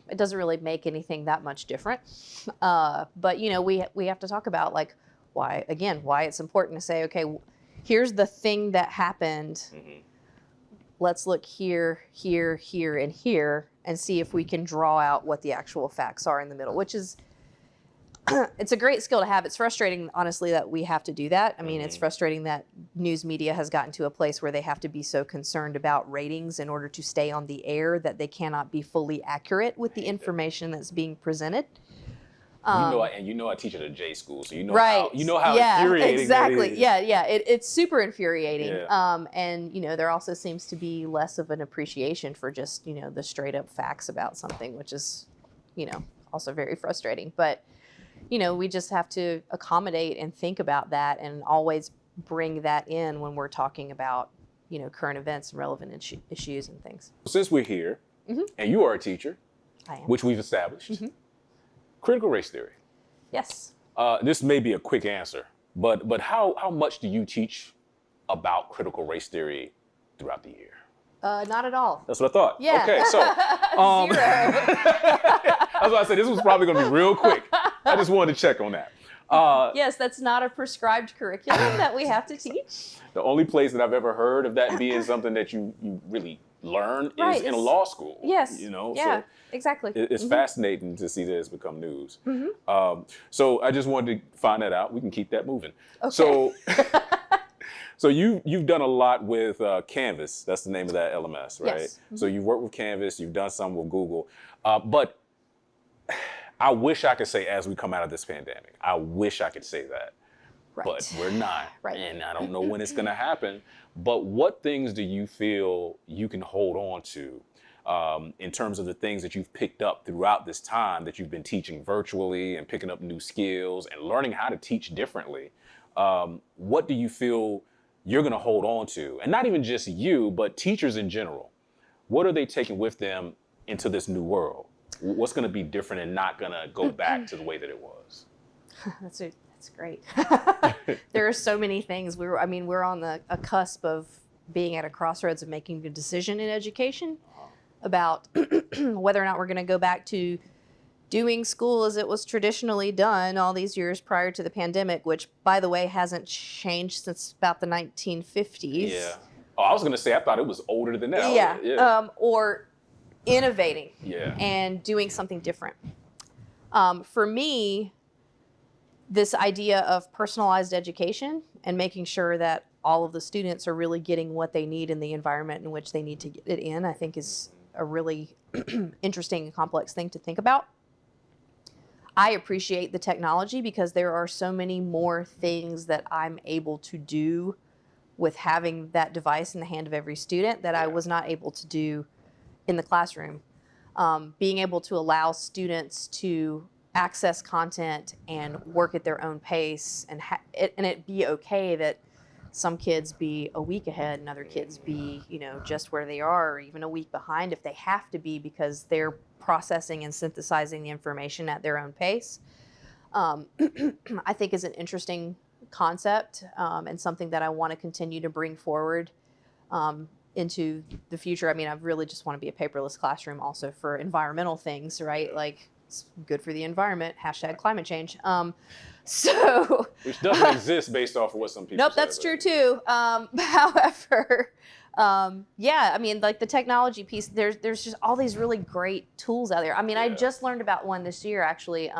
it doesn't really make anything that much different. But, you know, we have to talk about like why it's important to say, okay, here's the thing that happened. Let's look here, here, here, and here, and see if we can draw out what the actual facts are in the middle, which is, it's a great skill to have. It's frustrating, honestly, that we have to do that. I mean, it's frustrating that news media has gotten to a place where they have to be so concerned about ratings in order to stay on the air that they cannot be fully accurate with the information that's being presented. You know I teach at a J school, so you know how infuriating exactly. that is. Yeah. It's super infuriating. Yeah. And, you know, there also seems to be less of an appreciation for just, you know, the straight up facts about something, which is, you know, also very frustrating. But, you know, we just have to accommodate and think about that and always bring that in when we're talking about, you know, current events and relevant issues and things. Since we're here, and you are a teacher, I am. which we've established, critical race theory. Yes. This may be a quick answer, but how much do you teach about critical race theory throughout the year? Not at all. That's what I thought. Yeah. Okay, so Zero. that's why I said this was probably going to be real quick. I just wanted to check on that. Yes, that's not a prescribed curriculum that we have to teach. The only place that I've ever heard of that being something that you really learn is in a law school. Yes. You know. Yeah. So exactly. It's fascinating to see this become news. So I just wanted to find that out. We can keep that moving. Okay. So you've done a lot with Canvas. That's the name of that LMS, right? Yes. So you've worked with Canvas. You've done some with Google. But I wish I could say, as we come out of this pandemic, I wish I could say that. Right. But we're not. Right. And I don't know when it's going to happen. But what things do you feel you can hold on to in terms of the things that you've picked up throughout this time that you've been teaching virtually and picking up new skills and learning how to teach differently? What do you feel you're going to hold on to? And not even just you, but teachers in general. What are they taking with them into this new world? What's going to be different and not going to go back to the way that it was? That's great. There are so many things. We're on a cusp of being at a crossroads of making a decision in education about whether or not we're going to go back to doing school as it was traditionally done all these years prior to the pandemic, which, by the way, hasn't changed since about the 1950s. Yeah. Oh, I was going to say, I thought it was older than that. Yeah. Or innovating and doing something different. For me, this idea of personalized education and making sure that all of the students are really getting what they need in the environment in which they need to get it in, I think is a really interesting and complex thing to think about. I appreciate the technology because there are so many more things that I'm able to do with having that device in the hand of every student that I was not able to do in the classroom. Being able to allow students to access content and work at their own pace and it be okay that some kids be a week ahead and other kids be, you know, just where they are, or even a week behind if they have to be because they're processing and synthesizing the information at their own pace. I think is an interesting concept and something that I want to continue to bring forward into the future. I mean, I really just want to be a paperless classroom also for environmental things, right? Like It's good for the environment. Hashtag climate change. So which doesn't exist based off of what some people nope, say, that's true too. However, yeah, I mean, like the technology piece, there's just all these really great tools out there. I mean, I just learned about one this year, actually.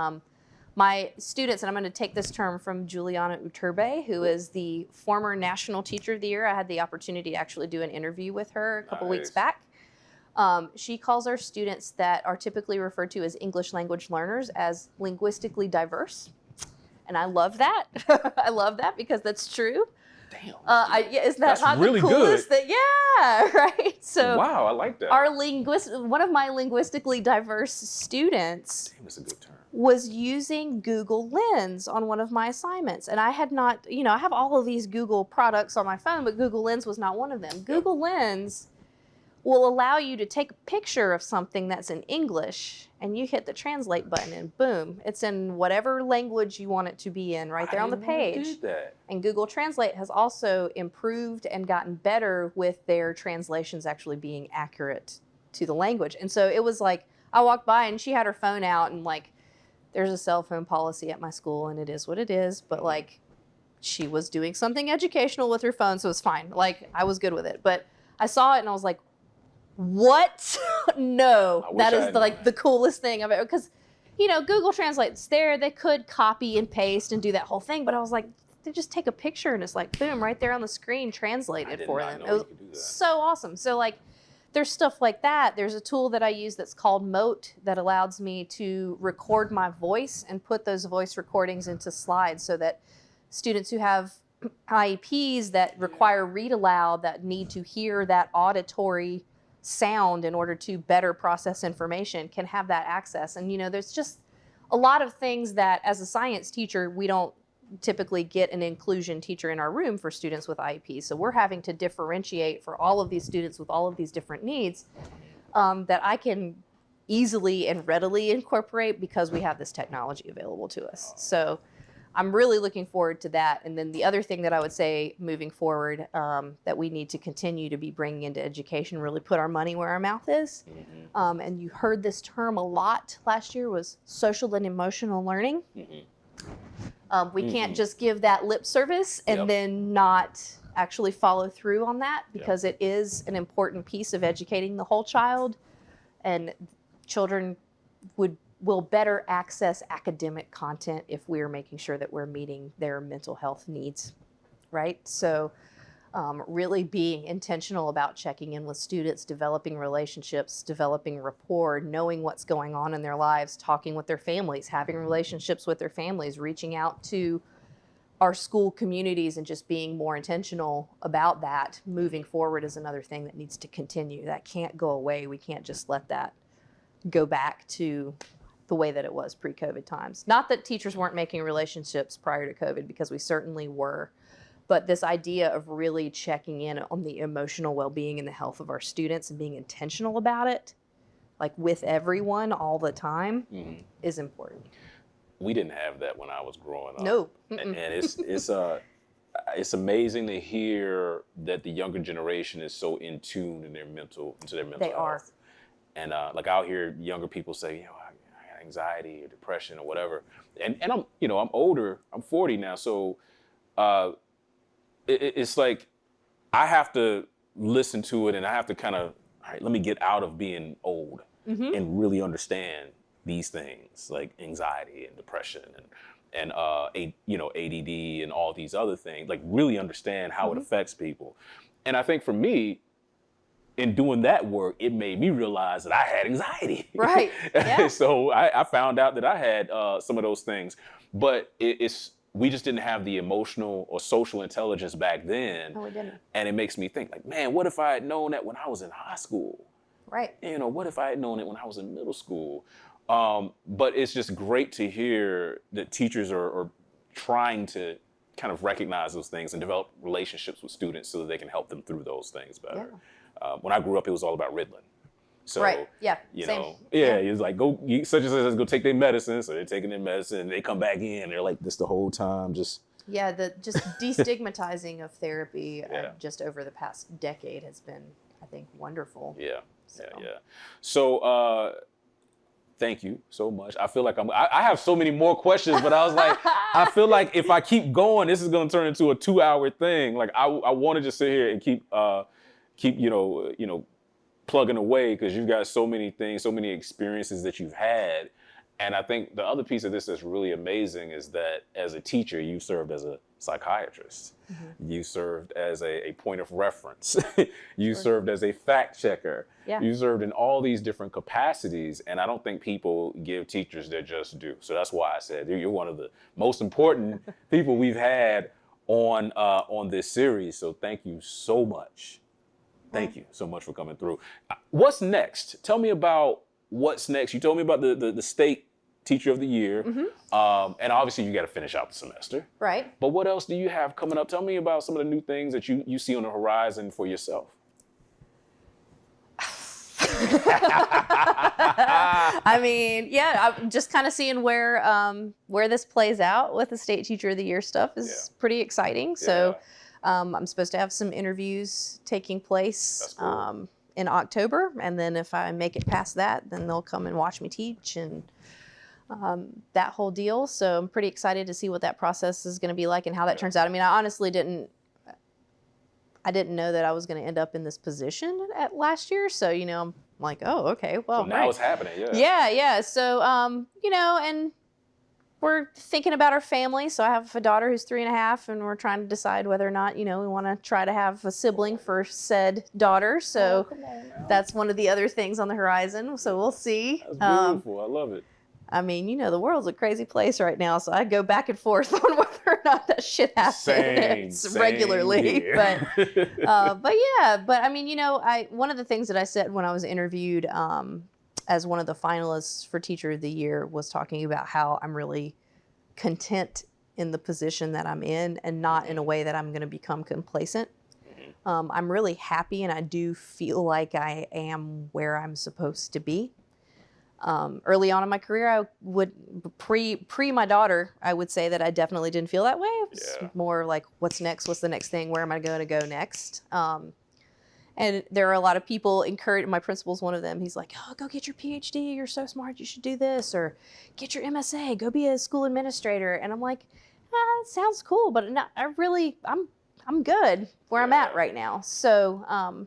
My students, and I'm going to take this term from Juliana Uturbe, who is the former National Teacher of the Year. I had the opportunity to actually do an interview with her a couple weeks back. She calls our students that are typically referred to as English language learners as linguistically diverse. And I love that. I love that because that's true. Damn. Isn't that not really the coolest good. thing? Yeah, right. So wow, I like that. One of my linguistically diverse students Damn, that's a good term. was using Google Lens on one of my assignments. And I had not, I have all of these Google products on my phone, but Google Lens was not one of them. Google Lens will allow you to take a picture of something that's in English and you hit the translate button and boom, it's in whatever language you want it to be in right there on the page. Did that. And Google Translate has also improved and gotten better with their translations actually being accurate to the language. And so it was like, I walked by and she had her phone out and like, there's a cell phone policy at my school and it is what it is, but like she was doing something educational with her phone, so it's fine. Like I was good with it. But I saw it and I was like, what? No, that is the coolest thing I've ever, because, Google Translate's there. They could copy and paste and do that whole thing. But I was like, they just take a picture and it's like, boom, right there on the screen, translated for them. It was so awesome. So like, there's stuff like that. There's a tool that I use that's called Mote that allows me to record my voice and put those voice recordings into slides so that students who have IEPs that require read aloud, that need to hear that auditory sound in order to better process information, can have that access. And there's just a lot of things that as a science teacher we don't typically get an inclusion teacher in our room for students with IEPs, so we're having to differentiate for all of these students with all of these different needs that I can easily and readily incorporate because we have this technology available to us. So I'm really looking forward to that. And then the other thing that I would say moving forward that we need to continue to be bringing into education, really put our money where our mouth is. Mm-hmm. And you heard this term a lot last year, was social and emotional learning. Mm-hmm. We can't just give that lip service and then not actually follow through on that, because it is an important piece of educating the whole child, and children will better access academic content if we're making sure that we're meeting their mental health needs, right? So really being intentional about checking in with students, developing relationships, developing rapport, knowing what's going on in their lives, talking with their families, having relationships with their families, reaching out to our school communities and just being more intentional about that moving forward is another thing that needs to continue. That can't go away. We can't just let that go back to the way that it was pre-COVID times. Not that teachers weren't making relationships prior to COVID, because we certainly were, but this idea of really checking in on the emotional well-being and the health of our students and being intentional about it, like with everyone all the time, is important. We didn't have that when I was growing up. No. And it's amazing to hear that the younger generation is so in tune in their mental health. They are. And like I'll hear younger people say, I got anxiety or depression or whatever. And I'm, I'm older. I'm 40 now, so it's like I have to listen to it, and I have to kind of, all right, let me get out of being old and really understand these things like anxiety and depression and ADD and all these other things, like really understand how it affects people. And I think for me, in doing that work, it made me realize that I had anxiety. Right. Yeah. So I found out that I had some of those things, but we just didn't have the emotional or social intelligence back then. No, we didn't. And it makes me think like, man, what if I had known that when I was in high school? Right. What if I had known it when I was in middle school? But it's just great to hear that teachers are trying to kind of recognize those things and develop relationships with students so that they can help them through those things better. Yeah. When I grew up, it was all about Ritalin. So, right. Yeah. It was like, such and such, let's go take their medicine. So they're taking their medicine, they come back in, they're like this the whole time, just. Yeah, the just destigmatizing of therapy just over the past decade has been, I think, wonderful. Yeah. So thank you so much. I feel like I have so many more questions, but I was like, I feel like if I keep going, this is going to turn into a 2-hour thing. Like I want to just sit here and keep plugging away, because you've got so many things, so many experiences that you've had. And I think the other piece of this that's really amazing is that as a teacher, you served as a psychiatrist. Mm-hmm. You served as a point of reference. You served as a fact checker. Yeah. You served in all these different capacities. And I don't think people give teachers their just due. So that's why I said you're one of the most important people we've had on this series. So thank you so much. Thank you so much for coming through. What's next? Tell me about what's next. You told me about the state teacher of the year. Mm-hmm. And obviously you got to finish out the semester. Right. But what else do you have coming up? Tell me about some of the new things that you see on the horizon for yourself. I mean, yeah, I'm just kind of seeing where this plays out with the state teacher of the year stuff is pretty exciting. So I'm supposed to have some interviews taking place in October. And then if I make it past that, then they'll come and watch me teach and that whole deal. So I'm pretty excited to see what that process is going to be like and how that turns out. I mean, I honestly didn't know that I was going to end up in this position at last year. So, I'm like, oh, okay, well, so now it's happening. Yeah. So, and we're thinking about our family. So I have a daughter who's 3.5, and we're trying to decide whether or not, we want to try to have a sibling for said daughter. So that's one of the other things on the horizon. So we'll see. That's beautiful. I love it. I mean, the world's a crazy place right now, so I go back and forth on whether or not that shit happens Same regularly. here. But I mean, one of the things that I said when I was interviewed as one of the finalists for Teacher of the Year was talking about how I'm really content in the position that I'm in and not in a way that I'm going to become complacent. I'm really happy, and I do feel like I am where I'm supposed to be. Early on in my career, I would pre my daughter, I would say that I definitely didn't feel that way. It was more like, what's next? What's the next thing? Where am I going to go next? And there are a lot of people encourage. My principal's one of them. He's like, oh, go get your PhD. You're so smart. You should do this. Or get your MSA. Go be a school administrator. And I'm like, it sounds cool, but I'm good where I'm at right now. So,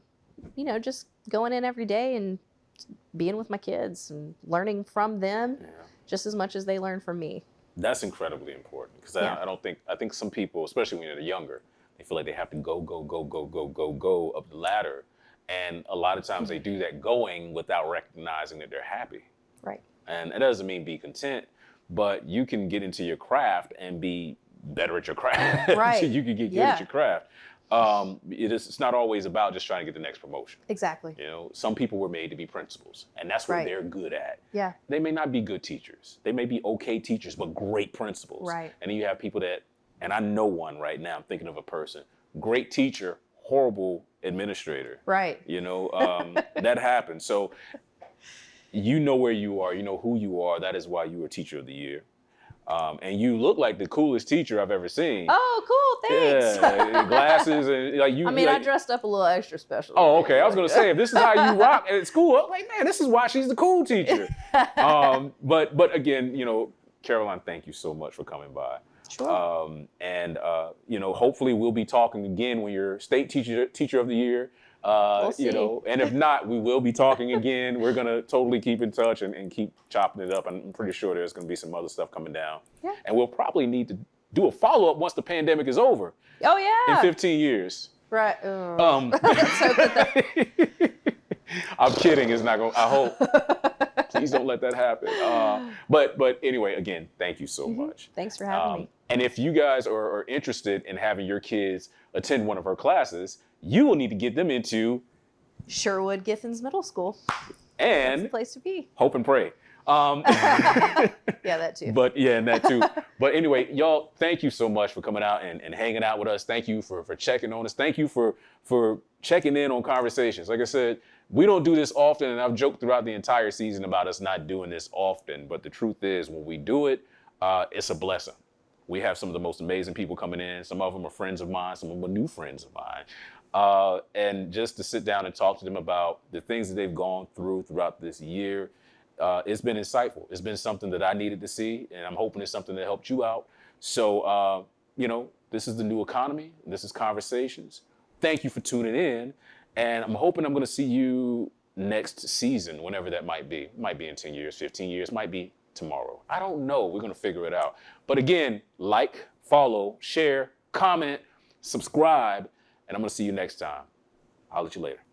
just going in every day and being with my kids and learning from them just as much as they learn from me. That's incredibly important, because I think some people, especially when they're younger, they feel like they have to go up the ladder. And a lot of times they do that going without recognizing that they're happy. Right. And it doesn't mean be content, but you can get into your craft and be better at your craft. Right. You can get good at your craft. It's not always about just trying to get the next promotion. Exactly. Some people were made to be principals, and that's what they're good at. Yeah. They may not be good teachers. They may be okay teachers, but great principals. Right. And then you have people and I know one right now, I'm thinking of a person, great teacher, horrible administrator. Right. That happens. So you know where you are, you know who you are. That is why you were Teacher of the Year. And you look like the coolest teacher I've ever seen. Oh, cool! Thanks. Yeah, glasses and like you. I mean, I dressed up a little extra special. Oh, okay. I was gonna say, if this is how you rock at school, I'm like, man, this is why she's the cool teacher. But again, Caroline, thank you so much for coming by. Sure. Hopefully we'll be talking again when you're State Teacher of the Year. We'll see. And if not, we will be talking again. We're going to totally keep in touch and keep chopping it up. I'm pretty sure there's going to be some other stuff coming down. Yeah. And we'll probably need to do a follow-up once the pandemic is over. Oh, yeah. In 15 years. Right. Let's hope I'm kidding. It's not going to, I hope. Please don't let that happen. But anyway, again, thank you so much. Thanks for having me. And if you guys are interested in having your kids attend one of her classes, you will need to get them into Sherwood Githens Middle School. And that's the place to be. Hope and pray. Yeah, that too. And that too. But anyway, y'all, thank you so much for coming out and hanging out with us. Thank you for checking on us. Thank you for checking in on Konversations. Like I said, we don't do this often, and I've joked throughout the entire season about us not doing this often. But the truth is, when we do it, it's a blessing. We have some of the most amazing people coming in. Some of them are friends of mine. Some of them are new friends of mine. And just to sit down and talk to them about the things that they've gone throughout this year, it's been insightful. It's been something that I needed to see, and I'm hoping it's something that helped you out. So, this is the new economy. This is Konversations. Thank you for tuning in, and I'm hoping I'm going to see you next season, whenever that might be. It might be in 10 years, 15 years, might be tomorrow. I don't know. We're going to figure it out. But again, like, follow, share, comment, subscribe, and I'm going to see you next time. I'll let you later.